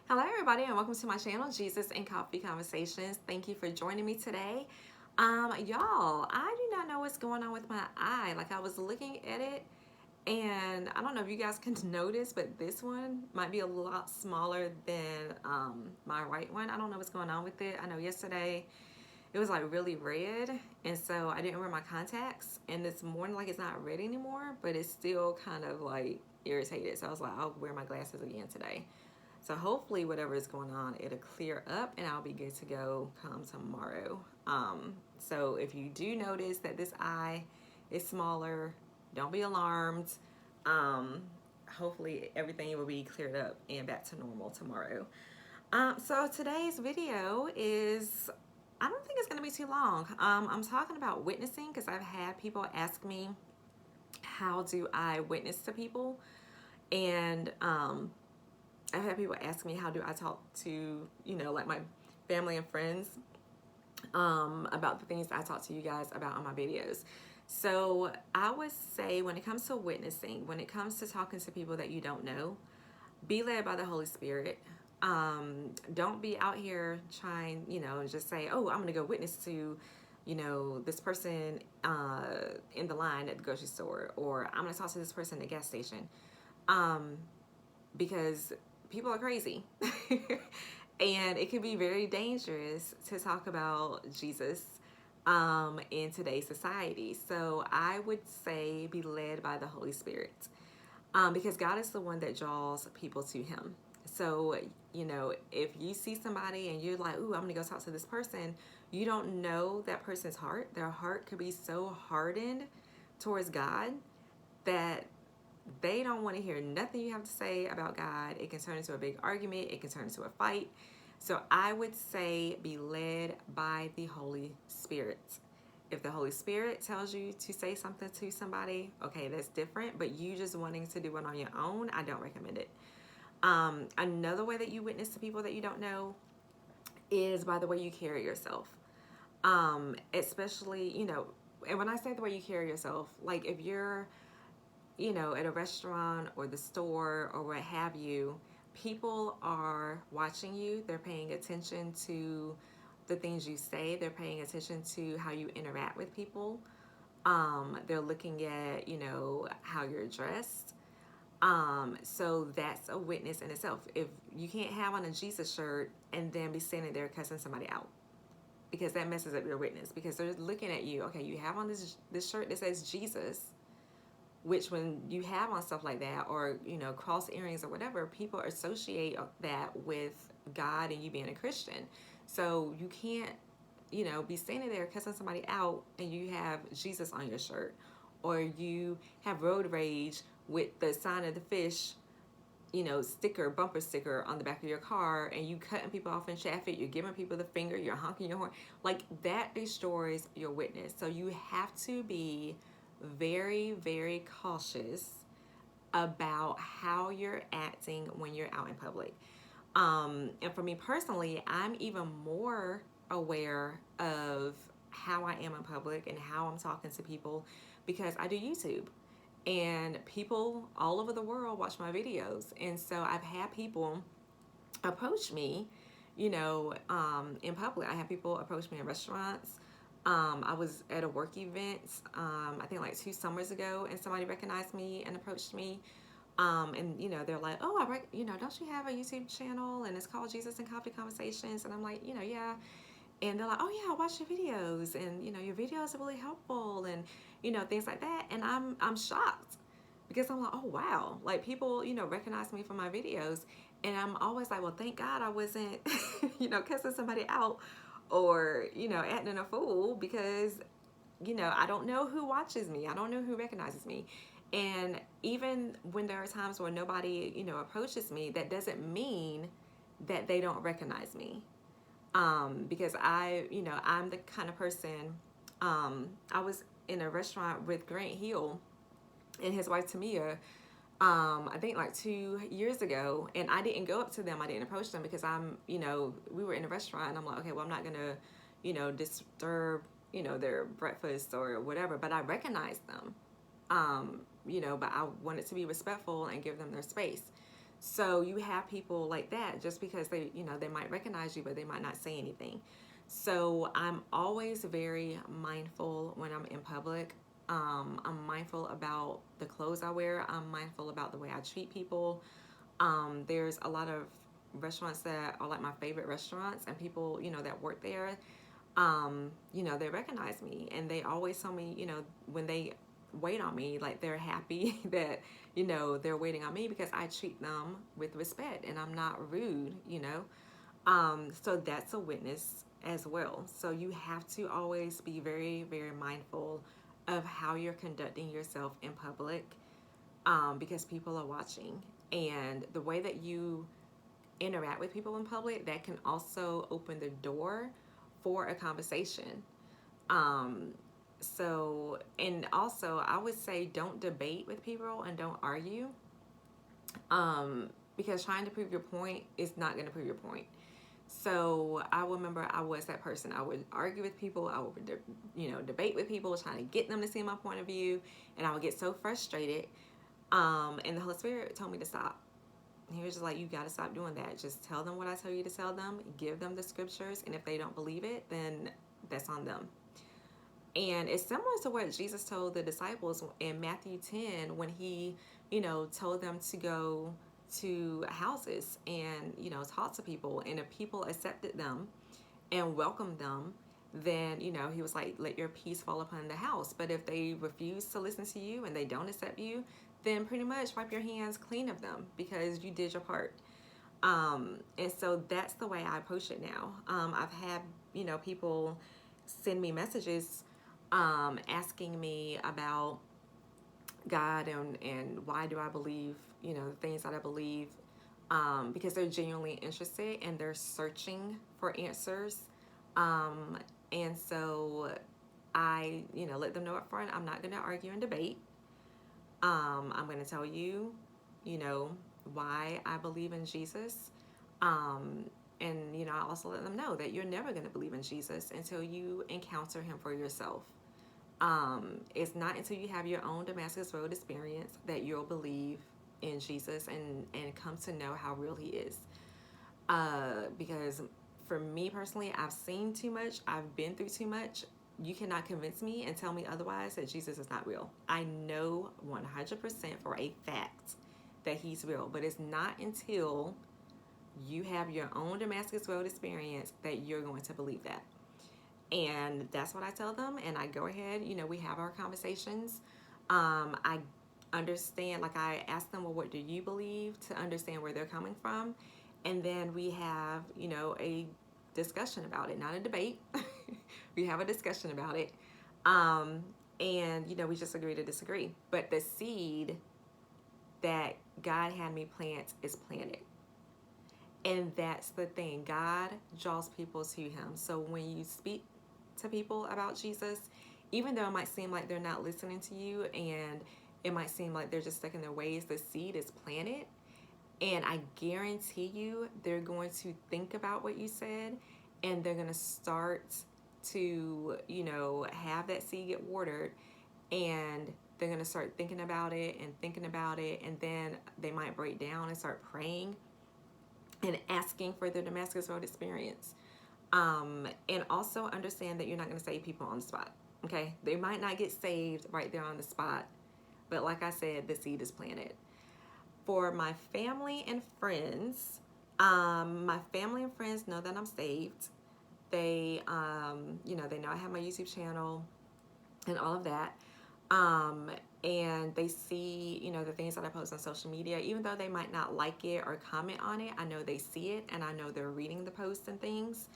Hello, everybody, and welcome to my channel, Jesus and Coffee Conversations. Thank you for joining me today. Y'all, I do not know what's going on with my eye. Like, I was looking at it, and I don't know if you guys can notice, but this one might be a lot smaller than my right one. I don't know what's going on with it. I know yesterday it was like really red, and so I didn't wear my contacts, and this morning, like, it's not red anymore, but it's still kind of like irritated. So I was like, I'll wear my glasses again today. So hopefully whatever is going on, it'll clear up and I'll be good to go come tomorrow. So if you do notice that this eye is smaller, don't be alarmed. Um, Hopefully everything will be cleared up and back to normal tomorrow. So today's video is, I don't think it's going to be too long. I'm talking about witnessing because I've had people ask me, how do I witness to people? And I've had people ask me, how do I talk to, like my family and friends about the things I talk to you guys about on my videos. So I would say when it comes to witnessing, when it comes to talking to people that you don't know, be led by the Holy Spirit. Don't be out here trying, just say, oh, I'm going to go witness to, this person in the line at the grocery store, or I'm going to talk to this person at the gas station. Because people are crazy. And it can be very dangerous to talk about Jesus in today's society. So I would say be led by the Holy Spirit, because God is the one that draws people to him. So, if you see somebody and you're like, ooh, I'm going to go talk to this person, you don't know that person's heart. Their heart could be so hardened towards God that they don't want to hear nothing you have to say about God. It can turn into a big argument. It can turn into a fight. So I would say be led by the Holy Spirit. If the Holy Spirit tells you to say something to somebody, okay, that's different. But you just wanting to do it on your own, I don't recommend it. Another way that you witness to people that you don't know is by the way you carry yourself. Especially, and when I say the way you carry yourself, like if you're at a restaurant or the store or what have you, people are watching you. They're paying attention to the things you say. They're paying attention to how you interact with people. They're looking at, how you're dressed. So that's a witness in itself. If you can't have on a Jesus shirt and then be standing there cussing somebody out, because that messes up your witness, because they're looking at you. Okay, you have on this shirt that says Jesus, which when you have on stuff like that, or cross earrings or whatever, people associate that with God and you being a Christian. So you can't be standing there cussing somebody out and you have Jesus on your shirt, or you have road rage with the sign of the fish bumper sticker on the back of your car, and you cutting people off in traffic, you're giving people the finger, you're honking your horn. Like, that destroys your witness. So you have to be very, very cautious about how you're acting when you're out in public. And for me personally, I'm even more aware of how I am in public and how I'm talking to people because I do YouTube. And people all over the world watch my videos. And so I've had people approach me, in public. I have people approach me in restaurants. I was at a work event, I think like 2 summers ago, and somebody recognized me and approached me. And they're like, oh, don't you have a YouTube channel? And it's called Jesus and Coffee Conversations. And I'm like, yeah. And they're like, oh yeah, I watch your videos, and your videos are really helpful, and things like that. And I'm shocked, because I'm like, oh wow, like people recognize me from my videos. And I'm always like, well, thank God I wasn't cussing somebody out or acting a fool, because I don't know who watches me, I don't know who recognizes me. And even when there are times where nobody approaches me, that doesn't mean that they don't recognize me. Because I'm the kind of person, I was in a restaurant with Grant Hill and his wife Tamia, I think like 2 years ago, and I didn't go up to them, I didn't approach them, because we were in a restaurant, and I'm like, okay, well, I'm not gonna, disturb, their breakfast or whatever, but I recognized them, but I wanted to be respectful and give them their space. So you have people like that just because they, they might recognize you, but they might not say anything. So I'm always very mindful when I'm in public. I'm mindful about the clothes I wear. I'm mindful about the way I treat people. There's a lot of restaurants that are like my favorite restaurants, and people, that work there, they recognize me, and they always tell me, when they wait on me, like they're happy that, they're waiting on me because I treat them with respect and I'm not rude. So that's a witness as well. So you have to always be very, very mindful of how you're conducting yourself in public, because people are watching. And the way that you interact with people in public, that can also open the door for a conversation. Um, and also, I would say don't debate with people and don't argue, because trying to prove your point is not going to prove your point. So I remember I was that person. I would argue with people. I would, debate with people, trying to get them to see my point of view, and I would get so frustrated. And the Holy Spirit told me to stop. He was just like, you got to stop doing that. Just tell them what I tell you to tell them. Give them the scriptures, and if they don't believe it, then that's on them. And it's similar to what Jesus told the disciples in Matthew 10 when he, told them to go to houses and, talk to people. And if people accepted them and welcomed them, then, he was like, let your peace fall upon the house. But if they refuse to listen to you and they don't accept you, then pretty much wipe your hands clean of them because you did your part. And so that's the way I approach it now. I've had, people send me messages asking me about God and why do I believe, the things that I believe, because they're genuinely interested and they're searching for answers. And so I, let them know up front, I'm not going to argue and debate. I'm going to tell you, why I believe in Jesus. And, I also let them know that you're never going to believe in Jesus until you encounter him for yourself. It's not until you have your own Damascus Road experience that you'll believe in Jesus and come to know how real he is. Because for me personally, I've seen too much. I've been through too much. You cannot convince me and tell me otherwise that Jesus is not real. I know 100% for a fact that he's real, but it's not until you have your own Damascus Road experience that you're going to believe that. And that's what I tell them. And I go ahead, we have our conversations. I understand, like I ask them, well, what do you believe, to understand where they're coming from. And then we have, a discussion about it, not a debate. We have a discussion about it. And, we just agree to disagree. But the seed that God had me plant is planted. And that's the thing. God draws people to him. So when you speak to people about Jesus, even though it might seem like they're not listening to you and it might seem like they're just stuck in their ways, the seed is planted. And I guarantee you they're going to think about what you said, and they're going to start to, have that seed get watered, and they're going to start thinking about it, and then they might break down and start praying and asking for the Damascus Road experience. And also understand that you're not going to save people on the spot. Okay? They might not get saved right there on the spot, but like I said, the seed is planted. For my family and friends, my family and friends know that I'm saved. They, they know I have my YouTube channel and all of that. And they see, the things that I post on social media, even though they might not like it or comment on it, I know they see it and I know they're reading the posts and things.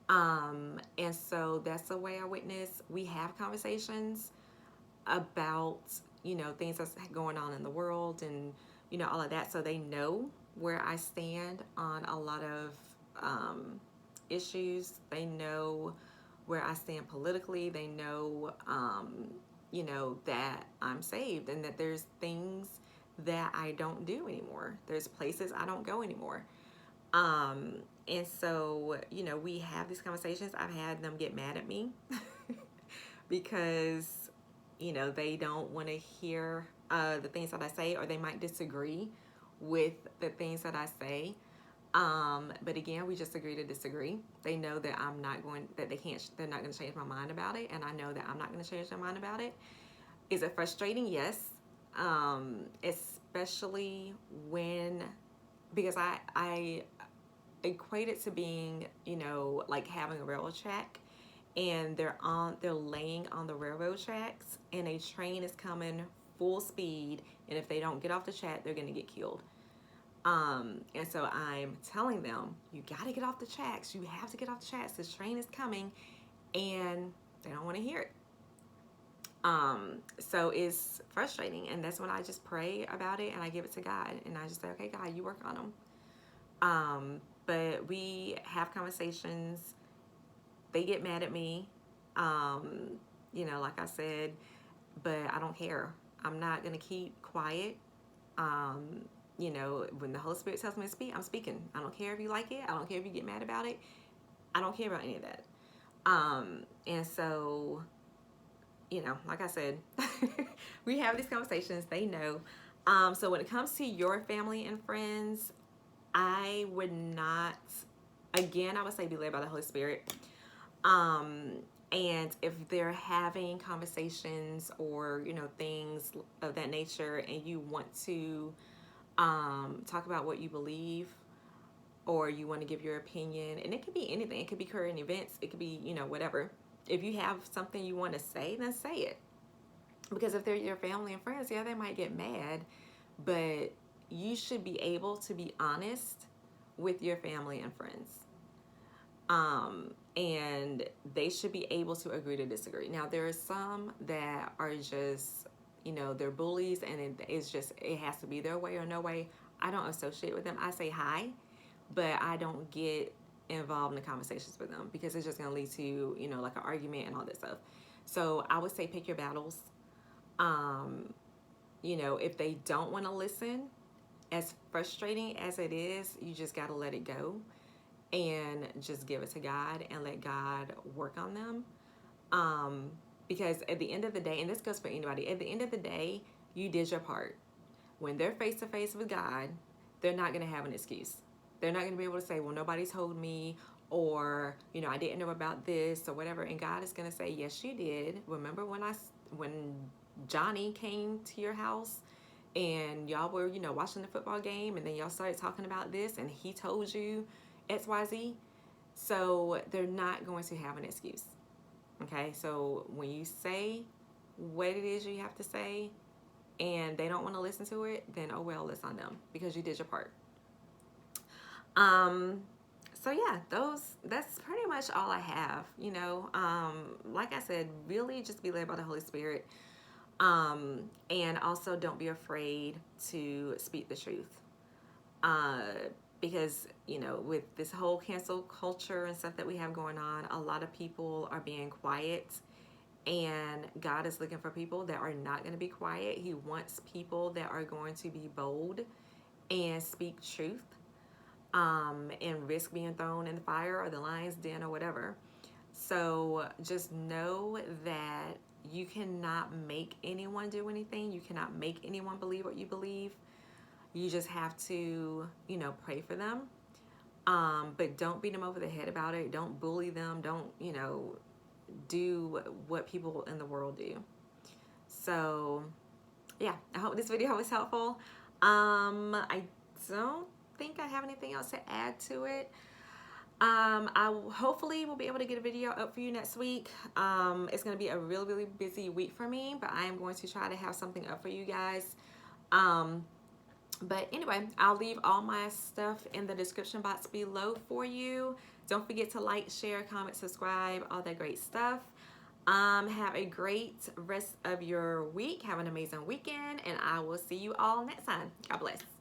And so that's the way I witness. We have conversations about, things that's going on in the world and, all of that. So they know where I stand on a lot of issues. They know where I stand politically. They know, that I'm saved and that there's things that I don't do anymore. There's places I don't go anymore. And so, we have these conversations. I've had them get mad at me because, they don't want to hear the things that I say, or they might disagree with the things that I say. But again, we just agree to disagree. They know that I'm not going, that they're not going to change my mind about it. And I know that I'm not going to change their mind about it. Is it frustrating? Yes. Especially when, because I equate it to being, like having a railroad track, and they're laying on the railroad tracks, and a train is coming full speed, and if they don't get off the track, they're going to get killed. And so I'm telling them, you got to get off the tracks. You have to get off the tracks. This train is coming, and they don't want to hear it. So it's frustrating, and that's when I just pray about it and I give it to God, and I just say, okay, God, you work on them. But we have conversations. They get mad at me, like I said, but I don't care. I'm not going to keep quiet. When the Holy Spirit tells me to speak, I'm speaking. I don't care if you like it. I don't care if you get mad about it. I don't care about any of that. And so, like I said, we have these conversations. They know. So when it comes to your family and friends, I would not, again, I would say be led by the Holy Spirit. And if they're having conversations or, things of that nature, and you want to talk about what you believe, or you want to give your opinion, and it could be anything. It could be current events. It could be, whatever. If you have something you want to say, then say it. Because if they're your family and friends, yeah, they might get mad, but you should be able to be honest with your family and friends. And they should be able to agree to disagree. Now, there are some that are just, they're bullies, and it has to be their way or no way. I don't associate with them. I say hi, but I don't get involved in the conversations with them, because it's just going to lead to, like an argument and all that stuff. So I would say pick your battles. If they don't want to listen, as frustrating as it is, you just got to let it go and just give it to God and let God work on them. Because at the end of the day, and this goes for anybody, at the end of the day, you did your part. When they're face to face with God, they're not going to have an excuse. They're not going to be able to say, well, nobody told me, or, I didn't know about this or whatever. And God is going to say, yes, you did. Remember when Johnny came to your house and y'all were, watching the football game, and then y'all started talking about this, and he told you XYZ. So they're not going to have an excuse. Okay, so when you say what it is you have to say and they don't want to listen to it, then oh well, it's on them, because you did your part. So yeah, that's pretty much all I have. Like I said, really just be led by the Holy Spirit. And also don't be afraid to speak the truth. Because, with this whole cancel culture and stuff that we have going on, a lot of people are being quiet, and God is looking for people that are not going to be quiet. He wants people that are going to be bold and speak truth, and risk being thrown in the fire or the lion's den or whatever. So just know that you cannot make anyone do anything. You cannot make anyone believe what you believe. You just have to, pray for them. But don't beat them over the head about it. Don't bully them. Don't, do what people in the world do. So, yeah, I hope this video was helpful. I don't think I have anything else to add to it. I hopefully will be able to get a video up for you next week. It's going to be a really, really busy week for me, but I am going to try to have something up for you guys. But anyway, I'll leave all my stuff in the description box below for you. Don't forget to like, share, comment, subscribe, all that great stuff. Have a great rest of your week. Have an amazing weekend, and I will see you all next time. God bless.